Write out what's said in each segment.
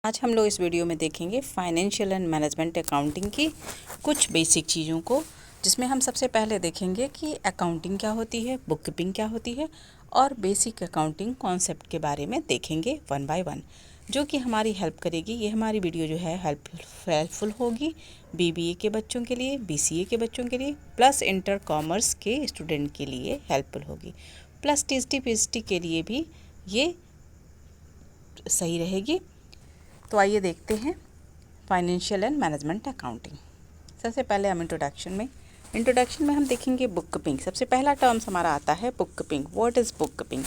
आज हम लोग इस वीडियो में देखेंगे फाइनेंशियल एंड मैनेजमेंट अकाउंटिंग की कुछ बेसिक चीज़ों को, जिसमें हम सबसे पहले देखेंगे कि अकाउंटिंग क्या होती है, बुक कीपिंग क्या होती है और बेसिक अकाउंटिंग कॉन्सेप्ट के बारे में देखेंगे वन बाय वन, जो कि हमारी हेल्प करेगी। ये हमारी वीडियो जो है हेल्पफुल होगी बीबीए के बच्चों के लिए, बीसीए के बच्चों के लिए, प्लस इंटर कॉमर्स के स्टूडेंट के लिए हेल्पफुल होगी, प्लस टीएसटी पीएचडी के लिए भी ये सही रहेगी। तो आइए देखते हैं फाइनेंशियल एंड मैनेजमेंट अकाउंटिंग। सबसे पहले हम इंट्रोडक्शन में हम देखेंगे बुक कीपिंग। सबसे पहला टर्म्स हमारा आता है book keeping. What is book keeping?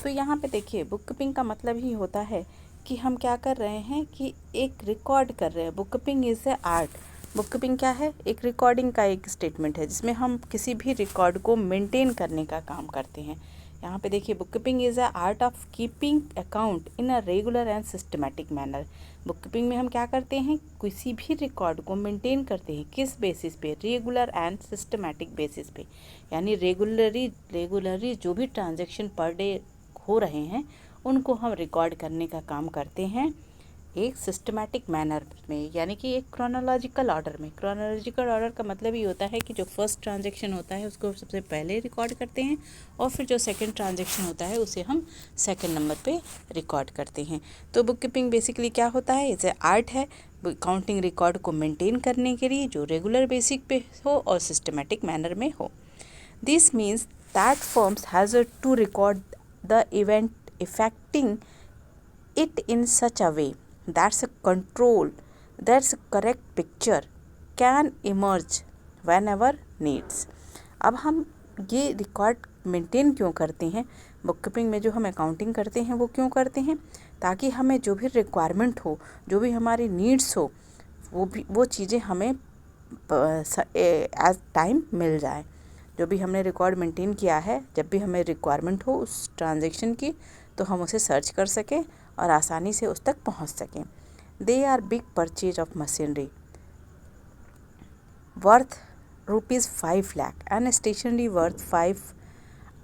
तो यहाँ पे देखिए, बुक कीपिंग का मतलब ही होता है कि हम क्या कर रहे हैं कि एक रिकॉर्ड कर रहे हैं। Book keeping is a art. Book keeping क्या है? एक रिकॉर्डिंग का एक स्टेटमेंट है जिसमें हम किसी भी रिकॉर्ड को मेंटेन करने का काम करते हैं। यहाँ पे देखिए, book keeping is a art of keeping account in a regular and systematic manner. Book keeping में हम क्या करते हैं? किसी भी रिकॉर्ड को मेंटेन करते हैं। किस बेसिस पे? रेगुलर एंड सिस्टमेटिक बेसिस पे। यानी रेगुलरली जो भी ट्रांजैक्शन पर डे हो रहे हैं उनको हम रिकॉर्ड करने का काम करते हैं एक सिस्टमैटिक मैनर में, यानी कि एक क्रोनोलॉजिकल ऑर्डर में। क्रोनोलॉजिकल ऑर्डर का मतलब ये होता है कि जो फर्स्ट ट्रांजैक्शन होता है उसको सबसे पहले रिकॉर्ड करते हैं और फिर जो सेकंड ट्रांजैक्शन होता है उसे हम सेकंड नंबर पे रिकॉर्ड करते हैं। तो बुक कीपिंग बेसिकली क्या होता है? इसे आर्ट है अकाउंटिंग रिकॉर्ड को मेंटेन करने के लिए, जो रेगुलर बेसिक पे हो और सिस्टमैटिक मैनर में हो। This means that firms has to record the event affecting it in such a way that's a correct picture can emerge whenever needs। अब हम ये रिकॉर्ड मेंटेन क्यों करते हैं? बुक कीपिंग में जो हम अकाउंटिंग करते हैं वो क्यों करते हैं? ताकि हमें जो भी रिक्वायरमेंट हो, जो भी हमारी नीड्स हो, वो चीज़ें हमें एज टाइम मिल जाए। जो भी हमने रिकॉर्ड मेंटेन किया है, जब भी हमें रिक्वायरमेंट हो उस ट्रांजैक्शन की, तो हम उसे सर्च कर सकें और आसानी से उस तक पहुंच सकें। They are big purchase of machinery worth ₹5 lakh and stationery worth 5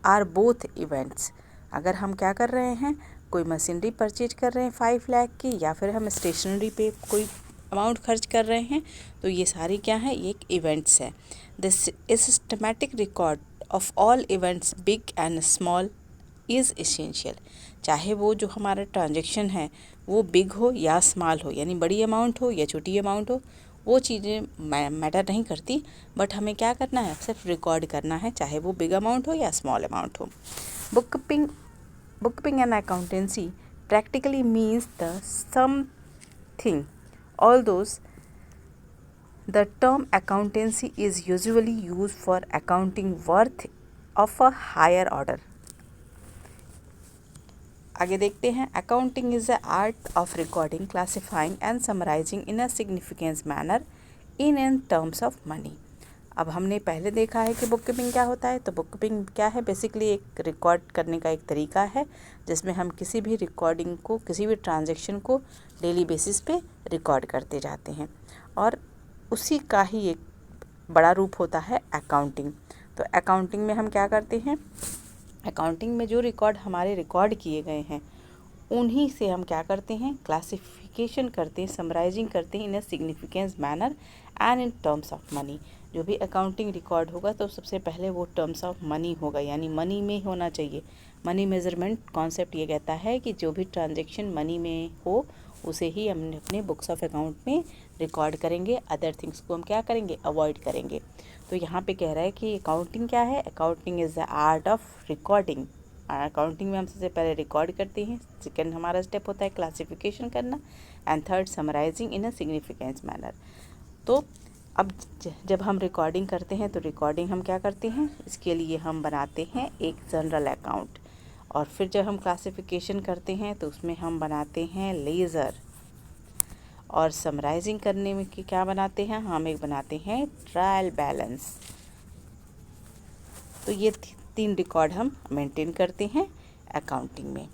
are both events. अगर हम क्या कर रहे हैं, कोई मशीनरी परचेज कर रहे हैं 5 लाख की, या फिर हम स्टेशनरी पे कोई अमाउंट खर्च कर रहे हैं, तो ये सारी क्या है? ये एक इवेंट्स है। This is systematic record of all events big and small is essential. चाहे वो जो हमारा ट्रांजैक्शन है वो बिग हो या स्मॉल हो, यानी बड़ी अमाउंट हो या छोटी अमाउंट हो, वो चीज़ें मैटर नहीं करती, बट हमें क्या करना है? सिर्फ रिकॉर्ड करना है, चाहे वो बिग अमाउंट हो या स्मॉल अमाउंट हो। Book keeping and accountancy practically means the something, although the term accountancy is usually used for accounting worth of a higher order। आगे देखते हैं। Accounting is the art of recording, classifying and summarising in a significance manner in terms of money. अब हमने पहले देखा है कि book keeping क्या होता है। तो बुक कीपिंग क्या है? बेसिकली एक रिकॉर्ड करने का एक तरीका है जिसमें हम किसी भी रिकॉर्डिंग को, किसी भी ट्रांजैक्शन को डेली बेसिस पे रिकॉर्ड करते जाते हैं, और उसी का ही एक बड़ा रूप होता है अकाउंटिंग। तो अकाउंटिंग में हम क्या करते हैं? अकाउंटिंग में जो रिकॉर्ड हमारे रिकॉर्ड किए गए हैं उन्हीं से हम क्या करते हैं? क्लासिफिकेशन करते हैं, समराइजिंग करते हैं in a significance manner and in terms of money. जो भी अकाउंटिंग रिकॉर्ड होगा तो सबसे पहले वो टर्म्स ऑफ मनी होगा, यानी मनी में होना चाहिए। मनी मेजरमेंट कॉन्सेप्ट ये कहता है कि जो भी ट्रांजैक्शन मनी में हो उसे ही हम अपने बुक्स ऑफ अकाउंट में रिकॉर्ड करेंगे, अदर थिंग्स को हम क्या करेंगे? अवॉइड करेंगे। तो यहाँ पे कह रहा है कि अकाउंटिंग क्या है? Accounting is the art of recording. Accounting में हम सबसे पहले रिकॉर्ड करते हैं, सेकंड हमारा स्टेप होता है क्लासिफिकेशन करना, and third summarising in a significance manner. तो अब जब हम रिकॉर्डिंग करते हैं तो रिकॉर्डिंग हम क्या करते हैं? इसके लिए हम बनाते हैं एक जनरल अकाउंट, और फिर जब हम क्लासिफिकेशन करते हैं तो उसमें हम बनाते हैं लेज़र, और समराइजिंग करने में कि क्या बनाते हैं? हम एक बनाते हैं ट्रायल बैलेंस। तो ये 3 रिकॉर्ड हम मेंटेन करते हैं अकाउंटिंग में।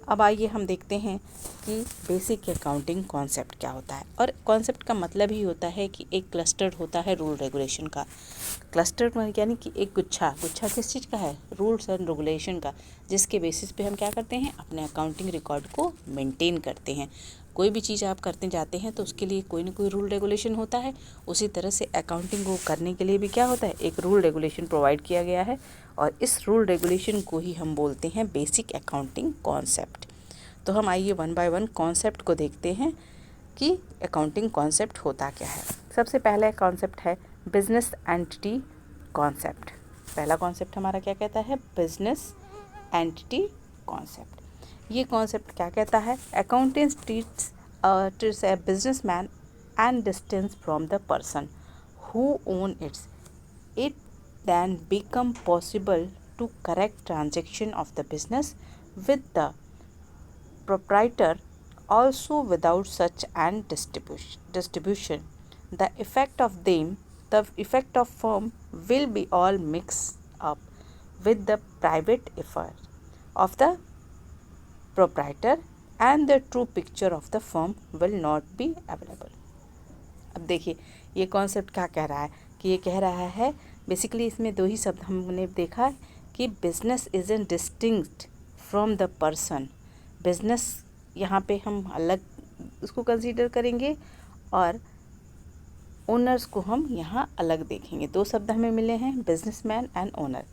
अब आइए हम देखते हैं कि बेसिक अकाउंटिंग कॉन्सेप्ट क्या होता है। और कॉन्सेप्ट का मतलब ही होता है कि एक क्लस्टर होता है रूल रेगुलेशन का। क्लस्टर यानी कि एक गुच्छा किस चीज़ का है? रूल्स एंड रेगुलेशन का, जिसके बेसिस पे हम क्या करते हैं? अपने अकाउंटिंग रिकॉर्ड को मेंटेन करते हैं। कोई भी चीज़ आप करते जाते हैं तो उसके लिए कोई ना कोई रूल रेगुलेशन होता है। उसी तरह से अकाउंटिंग को करने के लिए भी क्या होता है, एक रूल रेगुलेशन प्रोवाइड किया गया है और इस रूल रेगुलेशन को ही हम बोलते हैं बेसिक अकाउंटिंग कॉन्सेप्ट। तो हम आइए वन बाय वन कॉन्सेप्ट को देखते हैं कि अकाउंटिंग कॉन्सेप्ट होता क्या है। सबसे पहला कॉन्सेप्ट है बिजनेस एंटिटी कॉन्सेप्ट। पहला कॉन्सेप्ट हमारा क्या कहता है, बिजनेस एंटिटी कॉन्सेप्ट। ये कॉन्सेप्ट क्या कहता है, accountants treats a businessman and distance from the person who own it then become possible to correct transaction of the business with the proprietor also without such an distribution. The effect of firm will be all mixed up with the private effort of the proprietor and the true picture of the firm will not be available. अब देखिए ये concept क्या कह रहा है कि ये कह रहा है बेसिकली इसमें दो ही शब्द हमने देखा है कि business is an distinct from the person. Business यहाँ पे हम अलग उसको कंसीडर करेंगे और ओनर्स को हम यहाँ अलग देखेंगे। दो शब्द हमें मिले हैं, बिजनेसमैन एंड ओनर।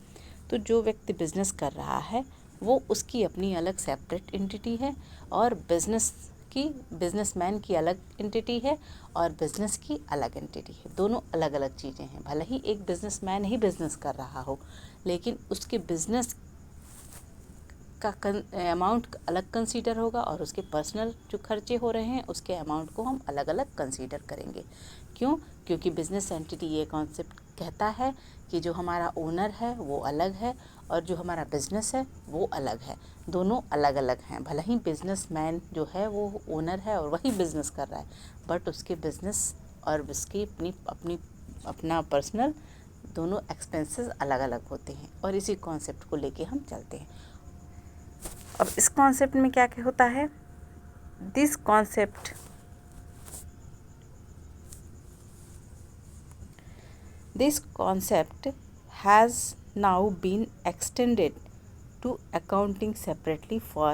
तो जो व्यक्ति बिजनेस कर रहा है वो उसकी अपनी अलग सेपरेट एंटिटी है और बिजनेसमैन की अलग एंटिटी है और बिजनेस की अलग एंटिटी है। दोनों अलग अलग चीज़ें हैं। भले ही एक बिजनेसमैन ही बिजनेस कर रहा हो लेकिन उसके बिजनेस का अमाउंट अलग कंसीडर होगा और उसके पर्सनल जो खर्चे हो रहे हैं उसके अमाउंट को हम अलग अलग कंसीडर करेंगे। क्यों? क्योंकि बिजनेस एंटिटी ये कॉन्सेप्ट कहता है कि जो हमारा ओनर है वो अलग है और जो हमारा बिजनेस है वो अलग है। दोनों अलग अलग हैं। भले ही बिजनेसमैन जो है वो ओनर है और वही बिजनेस कर रहा है बट उसके बिजनेस और उसकी अपना पर्सनल दोनों एक्सपेंसेस अलग अलग होते हैं और इसी कॉन्सेप्ट को लेके हम चलते हैं। अब इस कॉन्सेप्ट में क्या क्या होता है, this concept has now been extended to accounting separately for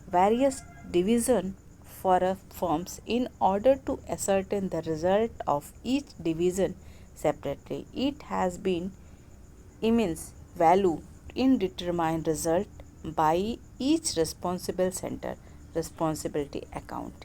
various division for firms in order to ascertain the result of each division separately. It has been immense value in determining result by each responsible center responsibility account.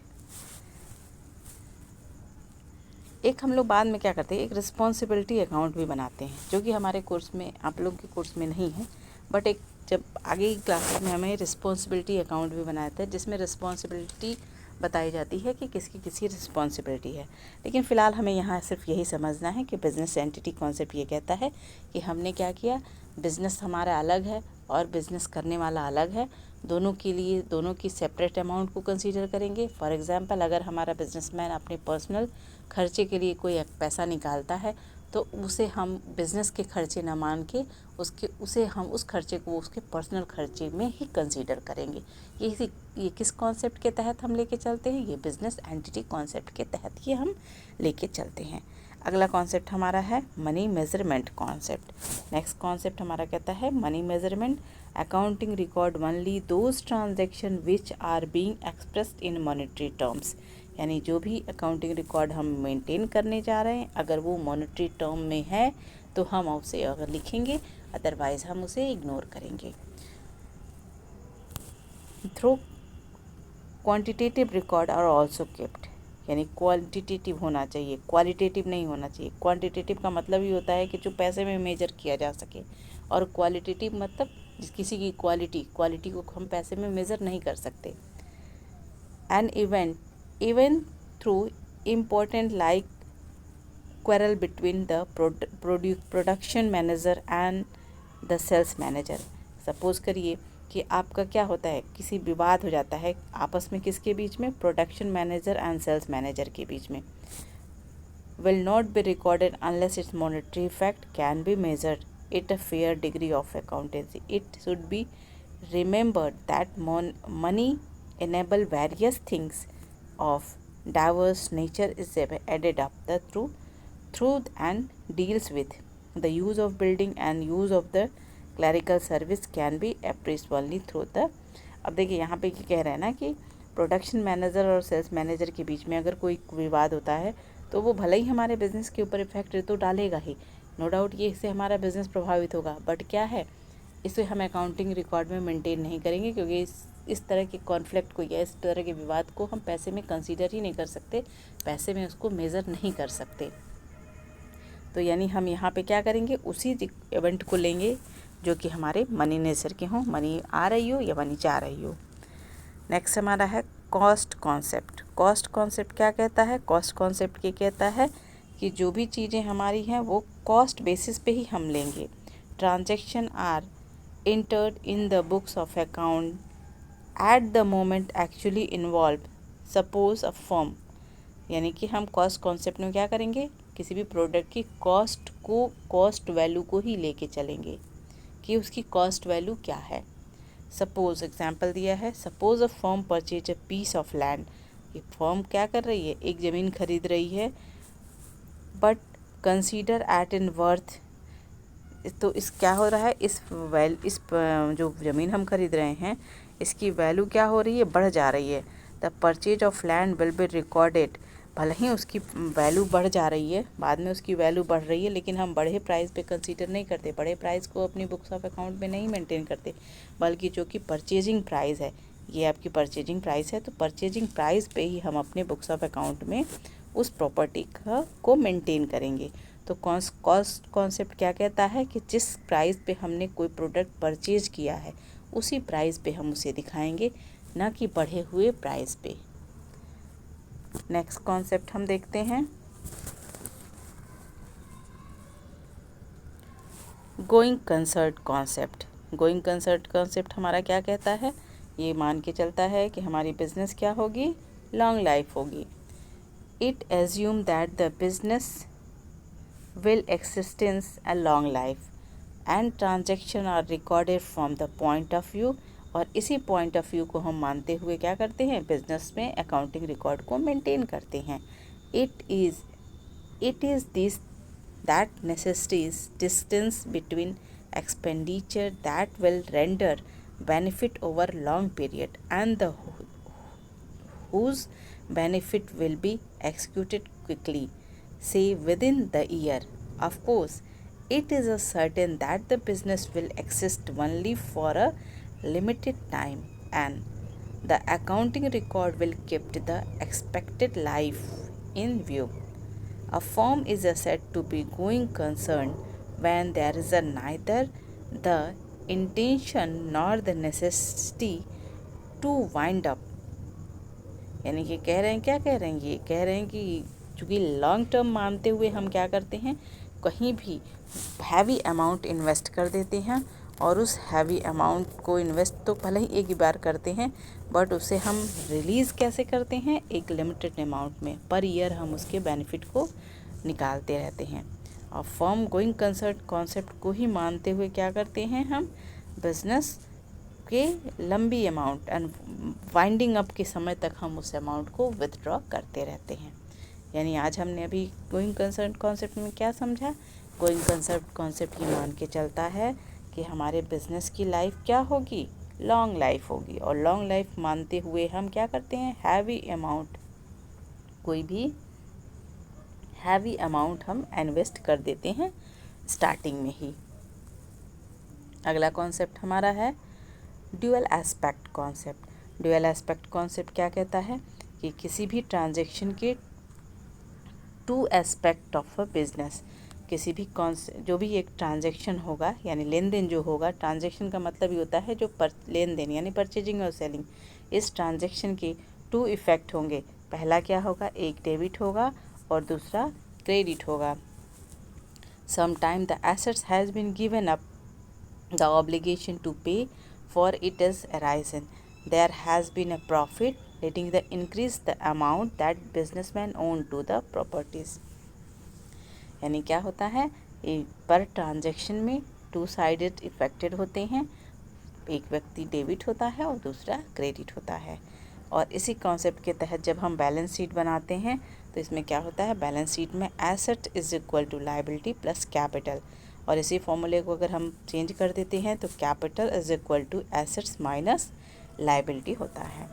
एक हम लोग बाद में क्या करते हैं, एक responsibility account भी बनाते हैं जो कि हमारे कोर्स में, आप लोगों के कोर्स में नहीं है बट एक जब आगे की क्लासेस में हमें रिस्पॉन्सिबिलिटी अकाउंट भी बनाया था जिसमें रिस्पॉन्सिबिलिटी बताई जाती है कि किसकी रिस्पॉन्सिबिलिटी है। लेकिन फ़िलहाल हमें यहाँ सिर्फ यही समझना है कि बिज़नेस एंटिटी कॉन्सेप्ट ये कहता है कि हमने क्या किया, बिज़नेस हमारा अलग है और बिज़नेस करने वाला अलग है। दोनों के लिए दोनों की सेपरेट अमाउंट को कंसीडर करेंगे। फॉर एग्ज़ाम्पल अगर हमारा बिजनेसमैन अपने पर्सनल खर्चे के लिए कोई पैसा निकालता है तो उसे हम बिज़नेस के खर्चे न मान के हम उस खर्चे को उसके पर्सनल खर्चे में ही कंसीडर करेंगे। ये किस कॉन्सेप्ट के तहत हम लेके चलते हैं, ये बिज़नेस एंटिटी कॉन्सेप्ट के तहत ये हम लेके चलते हैं। अगला कॉन्सेप्ट हमारा है money measurement concept. Next concept हमारा कहता है money measurement accounting record only those transaction which are being expressed in monetary terms. यानी जो भी अकाउंटिंग रिकॉर्ड हम मेंटेन करने जा रहे हैं अगर वो मॉनेटरी टर्म में है तो हम उसे अगर लिखेंगे, अदरवाइज़ हम उसे इग्नोर करेंगे। Through quantitative record are also kept. यानी क्वांटिटेटिव होना चाहिए, क्वालिटेटिव नहीं होना चाहिए। क्वांटिटेटिव का मतलब ही होता है कि जो पैसे में मेजर किया जा सके और क्वालिटेटिव मतलब किसी की क्वालिटी को हम पैसे में मेज़र नहीं कर सकते। An even through important like quarrel between the production manager and the sales manager। Suppose करिए कि आपका क्या होता है, किसी विवाद हो जाता है आपस में, किसके बीच में, production manager and sales manager के बीच में। will not be recorded unless its monetary effect can be measured at a fair degree of accountancy. It should be remembered that money enable various things of diverse nature is added up through and deals with the use of building and use of the clerical service can be appraised only through the। अब देखिए यहाँ पे क्या कह रहे हैं ना कि प्रोडक्शन मैनेजर और सेल्स मैनेजर के बीच में अगर कोई विवाद होता है तो वो भले ही हमारे बिज़नेस के ऊपर इफेक्ट तो डालेगा ही, नो डाउट ये इससे हमारा बिज़नेस प्रभावित होगा, बट क्या है इसे हम अकाउंटिंग रिकॉर्ड में मेंटेन नहीं करेंगे, क्योंकि इस तरह के कॉन्फ्लिक्ट को या इस तरह के विवाद को हम पैसे में कंसीडर ही नहीं कर सकते, पैसे में उसको मेज़र नहीं कर सकते। तो यानी हम यहाँ पे क्या करेंगे, उसी इवेंट को लेंगे जो कि हमारे मनी नेचर के हों, मनी आ रही हो या मनी जा रही हो। नेक्स्ट हमारा है कॉस्ट कॉन्सेप्ट। कॉस्ट कॉन्सेप्ट क्या कहता है? कॉस्ट कॉन्सेप्ट ये कहता है कि जो भी चीज़ें हमारी हैं वो कॉस्ट बेसिस पे ही हम लेंगे। Transaction are entered in the books of account at the moment actually involved, suppose a firm। यानी कि हम कॉस्ट कॉन्सेप्ट में क्या करेंगे, किसी भी प्रोडक्ट की कॉस्ट वैल्यू को ही लेके चलेंगे कि उसकी कॉस्ट वैल्यू क्या है। सपोज एग्जांपल दिया है, suppose a firm purchase a piece of land. ये फर्म क्या कर रही है, एक ज़मीन खरीद रही है, but consider at in worth. तो इस क्या हो रहा है, इस जो ज़मीन हम खरीद रहे हैं इसकी वैल्यू क्या हो रही है, बढ़ जा रही है। The purchase of land will be recorded. भले ही उसकी वैल्यू बढ़ जा रही है, बाद में उसकी वैल्यू बढ़ रही है, लेकिन हम बड़े प्राइस पे कंसीडर नहीं करते, बड़े प्राइस को अपनी बुक्स ऑफ अकाउंट में नहीं मेंटेन करते, बल्कि जो कि परचेजिंग प्राइस है, ये आपकी परचेजिंग प्राइस है, तो परचेजिंग प्राइस पे ही हम अपने बुक्स ऑफ अकाउंट में उस प्रॉपर्टी को मेंटेन करेंगे। तो कॉस्ट कॉन्सेप्ट क्या कहता है कि जिस प्राइस पे हमने कोई प्रोडक्ट परचेज किया है उसी प्राइस पे हम उसे दिखाएंगे, ना कि बढ़े हुए प्राइस पे। नेक्स्ट कॉन्सेप्ट हम देखते हैं going concert concept. Going concert concept हमारा क्या कहता है, ये मान के चलता है कि हमारी बिजनेस क्या होगी, लॉन्ग लाइफ होगी। It assume that the business will existence a long life and transaction are recorded from the point of view। और इसी पॉइंट ऑफ व्यू को हम मानते हुए क्या करते हैं, बिजनेस में अकाउंटिंग रिकॉर्ड को मेंटेन करते हैं। It is this that necessitates distance between expenditure that will render benefit over long period and the whose benefit will be executed quickly, say within the year। Of course, it is a certain that the business will exist only for a limited time and the accounting record will keep the expected life in view। A firm is said to be going concern when there is neither the intention nor the necessity to wind up। यानी कि कह रहे हैं, क्या कह रहे हैं, ये कह रहे हैं कि चूँकि लॉन्ग टर्म मानते हुए हम क्या करते हैं, कहीं भी हैवी अमाउंट इन्वेस्ट कर देते हैं, और उस हैवी अमाउंट को इन्वेस्ट तो भले ही एक ही बार करते हैं, बट उसे हम रिलीज़ कैसे करते हैं, एक लिमिटेड अमाउंट में, पर ईयर हम उसके बेनिफिट को निकालते रहते हैं। और फर्म गोइंग कंसर्ट कॉन्सेप्ट को ही मानते हुए क्या करते हैं, हम बिजनेस के लंबी अमाउंट एंड वाइंडिंग अप के समय तक हम उस अमाउंट को विथड्रॉ करते रहते हैं। यानी आज हमने अभी गोइंग कंसर्ट कॉन्सेप्ट में क्या समझा, गोइंग कंसर्ट कॉन्सेप्ट ये मान के चलता है कि हमारे बिजनेस की लाइफ क्या होगी, लॉन्ग लाइफ होगी, और लॉन्ग लाइफ मानते हुए हम क्या करते हैं, हैवी अमाउंट, कोई भी हैवी अमाउंट हम इन्वेस्ट कर देते हैं स्टार्टिंग में ही। अगला कॉन्सेप्ट हमारा है dual aspect concept. Dual aspect concept क्या कहता है कि किसी भी ट्रांजैक्शन के to aspect of a business, किसी भी जो भी एक ट्रांजैक्शन होगा, यानी लेन देन जो होगा, ट्रांजैक्शन का मतलब ये होता है जो लेन देन यानी परचेजिंग और सेलिंग, इस ट्रांजैक्शन के टू इफ़ेक्ट होंगे। पहला क्या होगा, एक डेबिट होगा और दूसरा क्रेडिट होगा। Sometime the assets has been given up the obligation to pay for it is arisen, there has been a profit letting the increase the amount that businessman own to the properties। यानी क्या होता है, पर transaction में two sided affected होते हैं, एक व्यक्ति डेबिट होता है और दूसरा क्रेडिट होता है। और इसी कॉन्सेप्ट के तहत जब हम बैलेंस शीट बनाते हैं तो इसमें क्या होता है, बैलेंस शीट में asset is equal to liability plus capital, और इसी फॉर्मूले को अगर हम चेंज कर देते हैं तो capital is equal to assets minus liability होता है।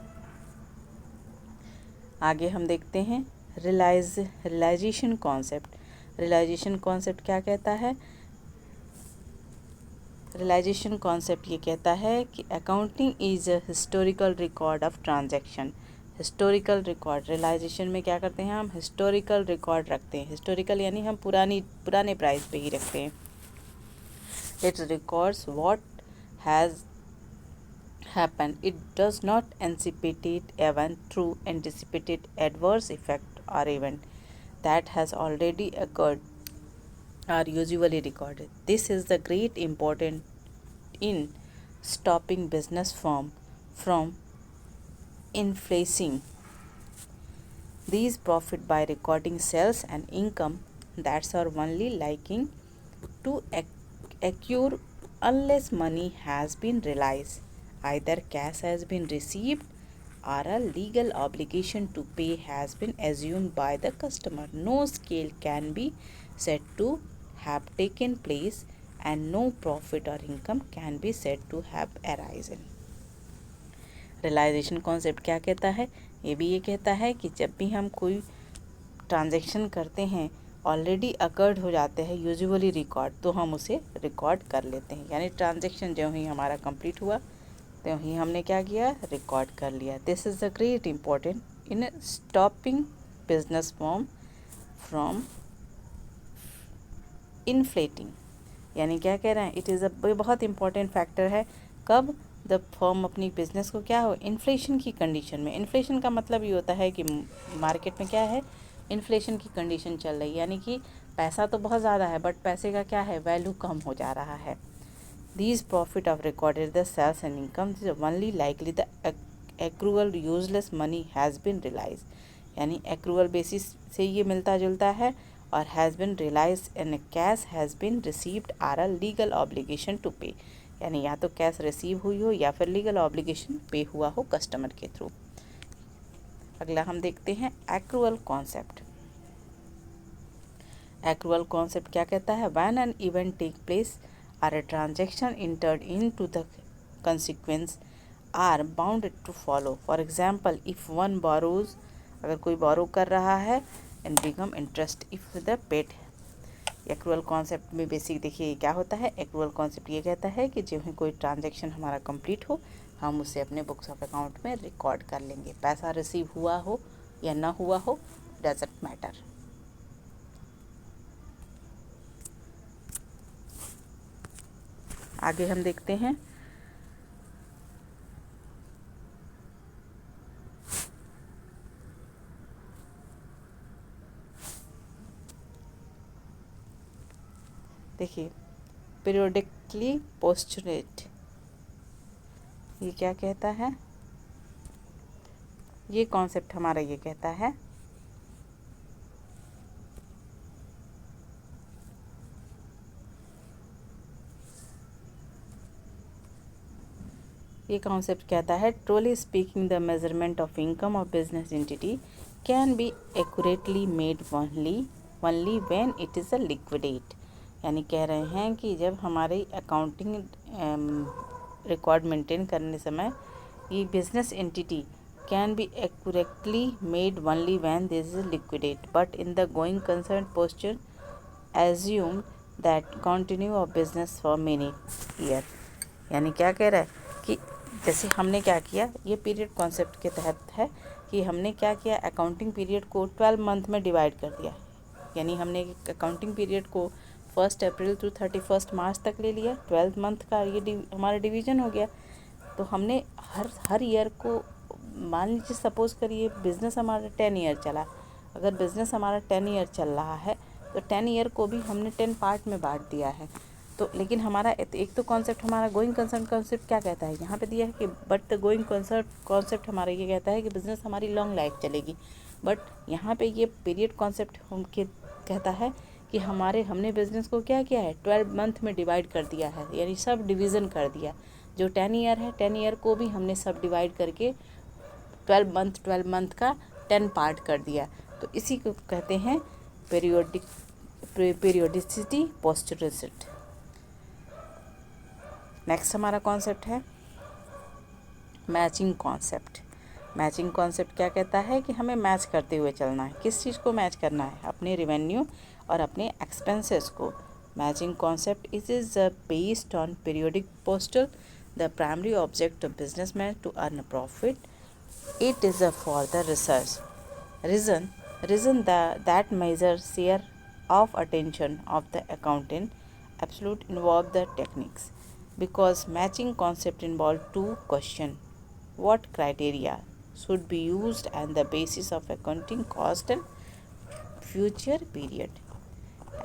आगे हम देखते हैं रियलाइजेशन कॉन्सेप्ट। रियलाइजेशन कॉन्सेप्ट क्या कहता है? रियलाइजेशन कॉन्सेप्ट ये कहता है कि accounting is a historical record of transaction. Historical record, realisation में क्या करते हैं हम? हिस्टोरिकल रिकॉर्ड रखते हैं। हिस्टोरिकल यानी हम पुराने प्राइस पे ही रखते हैं। It records what has happen, it does not anticipate event through anticipated adverse effect or event that has already occurred are usually recorded. This is the great important in stopping business firm from inflating these profit by recording sales and income that are only liking to occur unless money has been realized, either cash has been received or a legal obligation to pay has been assumed by the customer. No scale can be said to have taken place and no profit or income can be said to have arisen. Realisation concept क्या कहता है? ये भी ये कहता है कि जब भी हम कोई ट्रांजैक्शन करते हैं, ऑलरेडी अकर्ड हो जाते हैं, यूजुअली रिकॉर्ड, तो हम उसे रिकॉर्ड कर लेते हैं। यानी ट्रांजैक्शन जो ही हमारा कंप्लीट हुआ तो ही हमने क्या किया? रिकॉर्ड कर लिया। This is the great important in stopping business form from inflating. यानी क्या कह रहे हैं? इट इज़ अ बहुत इंपॉर्टेंट फैक्टर है। कब? द फर्म अपनी बिजनेस को क्या हो? इन्फ्लेशन की कंडीशन में। इन्फ्लेशन का मतलब ये होता है कि मार्केट में क्या है? इन्फ्लेशन की कंडीशन चल रही है, यानी कि पैसा तो बहुत ज़्यादा है बट पैसे का क्या है? वैल्यू कम हो जा रहा है। These profit of recorded the sales and income is only likely the accrual useless money has been realized. यानी accrual basis से ये मिलता जुलता है और has been realized and cash has been received or a legal obligation to pay. यानी या तो कैश रिसीव हुई हो या फिर लीगल ऑब्लिगेशन पे हुआ हो कस्टमर के थ्रू। अगला हम देखते हैं एक्रूअल कॉन्सेप्ट। एक्रूअल कॉन्सेप्ट क्या कहता है? When an event take place or a transaction entered into the consequence are bound to follow. For example, if one borrows, अगर कोई borrow कर रहा है and become interest if the paid. Accrual concept में basic देखिए क्या होता है? एक्रूअल कॉन्सेप्ट ये कहता है कि जब कोई ट्रांजैक्शन हमारा कंप्लीट हो हम उसे अपने बुक्स ऑफ अकाउंट में रिकॉर्ड कर लेंगे। पैसा रिसीव हुआ हो या ना हुआ हो, डजंट मैटर। आगे हम देखते हैं देखिए पीरियोडिकली पोस्चुरेट, ये क्या कहता है? ये कॉन्सेप्ट हमारा ये कहता है ये कॉन्सेप्ट कहता है truly speaking the measurement of income of business entity can be accurately made only when it is a liquidate. यानी कह रहे हैं कि जब हमारी अकाउंटिंग रिकॉर्ड मेंटेन करने समय ये business entity can be accurately made only when this is liquidate but in the going concern posture assume that continue of business for many year. यानी क्या कह रहा है कि जैसे हमने क्या किया, ये पीरियड कॉन्सेप्ट के तहत है कि हमने क्या किया? अकाउंटिंग पीरियड को 12 मंथ में डिवाइड कर दिया। यानी हमने अकाउंटिंग पीरियड को 1 अप्रैल टू 31 मार्च तक ले लिया। 12 मंथ का ये हमारा डिवीज़न हो गया। तो हमने हर ईयर को, मान लीजिए सपोज़ करिए बिज़नेस हमारा 10 ईयर चला। अगर बिज़नेस हमारा 10 ईयर चल रहा है तो 10 ईयर को भी हमने 10 पार्ट में बांट दिया है। तो लेकिन हमारा एक तो कॉन्सेप्ट हमारा गोइंग कंसर्न कॉन्सेप्ट क्या कहता है? यहाँ पे दिया है कि but the going concern concept हमारा ये कहता है कि बिज़नेस हमारी लॉन्ग लाइफ चलेगी। बट यहाँ पे ये पीरियड कॉन्सेप्ट हम कहता है कि हमने बिज़नेस को क्या किया है? 12 मंथ में डिवाइड कर दिया है, यानी सब डिवीज़न कर दिया। जो 10 ईयर है 10 ईयर को भी हमने सब डिवाइड करके 12 मंथ का 10 पार्ट कर दिया। तो इसी को कहते हैं पीरियोडिसिटी पोस्चुरेट। नेक्स्ट हमारा कॉन्सेप्ट है मैचिंग कॉन्सेप्ट। मैचिंग कॉन्सेप्ट क्या कहता है कि हमें मैच करते हुए चलना है। किस चीज़ को मैच करना है? अपने रेवेन्यू और अपने एक्सपेंसेस को। Matching concept is based on periodic postal the primary object of businessman to earn profit. It is for the reason that measures share of attention of the accountant absolute involve the techniques, because matching concept involve two question: what criteria should be used and the basis of accounting cost and future period,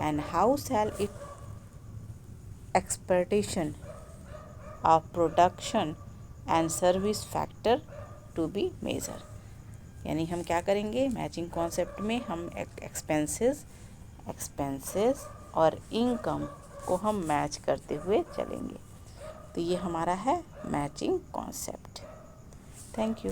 and how shall it expectation of production and service factor to be measured. यानी हम क्या करेंगे? Matching concept में हम expenses और income को हम match करते हुए चलेंगे। तो ये हमारा है मैचिंग कॉन्सेप्ट। Thank you.